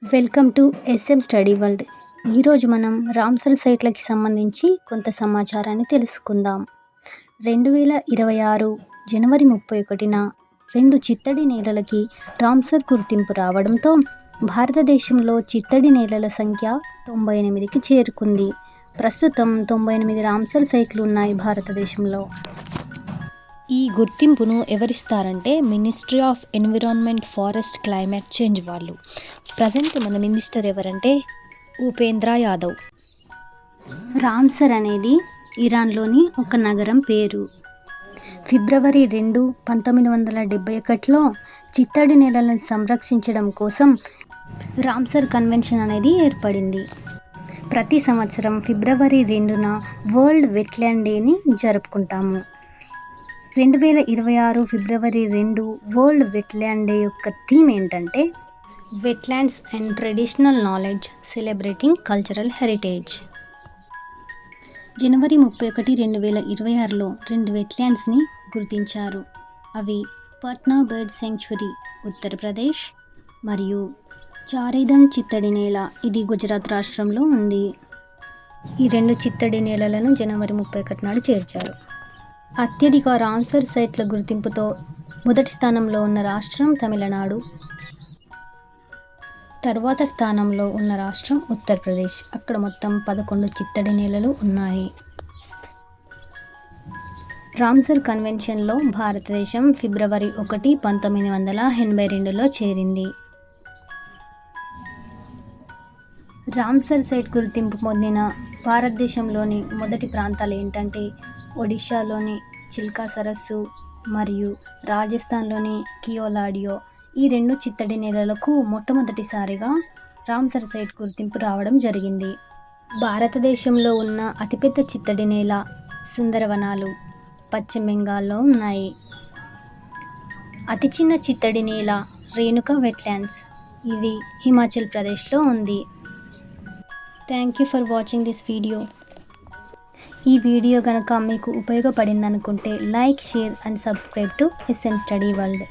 Welcome to SM study world. ఈరోజు మనం Ramsar సైట్లకి సంబంధించి కొంత సమాచారాన్ని తెలుసుకుందాం. 2026 జనవరి 31న 2 చిత్తడి నేలలకి రామ్సర్ గుర్తింపు రావడంతో భారతదేశంలో చిత్తడి నేలల సంఖ్య 98కి చేరుకుంది. ప్రస్తుతం 98 రామ్సర్ సైట్లు ఉన్నాయి భారతదేశంలో. ఈ గుర్తింపును ఎవరిస్తారంటే ministry of environment, forest, climate change వాళ్ళు. ప్రజెంట్ మన మినిస్టర్ ఎవరంటే ఉపేంద్ర యాదవ్. రామ్సర్ అనేది ఇరాన్లోని ఒక నగరం పేరు. ఫిబ్రవరి 2, 1971లో చిత్తడి నేలలను సంరక్షించడం కోసం రామ్సర్ కన్వెన్షన్ అనేది ఏర్పడింది. ప్రతి సంవత్సరం ఫిబ్రవరి 2న వరల్డ్ వెట్లాండ్ డేని జరుపుకుంటాము. 2026 ఫిబ్రవరి 2 వరల్డ్ వెట్లాండ్ డే యొక్క థీమ్ ఏంటంటే wetlands and traditional knowledge celebrating cultural heritage. జనవరి 31, 2026లో 2 వెట్లాండ్స్ని గుర్తించారు. అవి పట్నా బర్డ్ శాంక్చురీ ఉత్తరప్రదేశ్ మరియు చారైదన్ చిత్తడి నేల, ఇది గుజరాత్ రాష్ట్రంలో ఉంది. ఈ 2 చిత్తడి నేలలను జనవరి 31 నాడు చేర్చారు. అత్యధిక రామ్సర్ సైట్ల గుర్తింపుతో మొదటి స్థానంలో ఉన్న రాష్ట్రం తమిళనాడు, తర్వాత స్థానంలో ఉన్న రాష్ట్రం ఉత్తరప్రదేశ్. అక్కడ మొత్తం 11 చిత్తడి నేలలు ఉన్నాయి. రామ్సర్ కన్వెన్షన్లో భారతదేశం ఫిబ్రవరి 1, 1982లో చేరింది. రామ్సర్ సైట్ గుర్తింపు పొందిన భారతదేశంలోని మొదటి ప్రాంతాలు ఏంటంటే ఒడిశాలోని చిల్కా సరస్సు మరియు రాజస్థాన్లోని కియోలాడియో. ఈ 2 చిత్తడి నేలలకు మొట్టమొదటిసారిగా రామ్సర్ సైట్ గుర్తింపు రావడం జరిగింది. భారతదేశంలో ఉన్న అతిపెద్ద చిత్తడి నేల సుందరవనాలు పశ్చిమ బెంగాల్లో ఉన్నాయి. అతి చిన్న చిత్తడి నేల రేణుకా వెట్లాండ్స్, ఇవి హిమాచల్ ప్రదేశ్లో ఉంది. Thank you for watching this video. ఈ వీడియో కనుక మీకు ఉపయోగపడిందనుకుంటే like, share and subscribe to SM study world.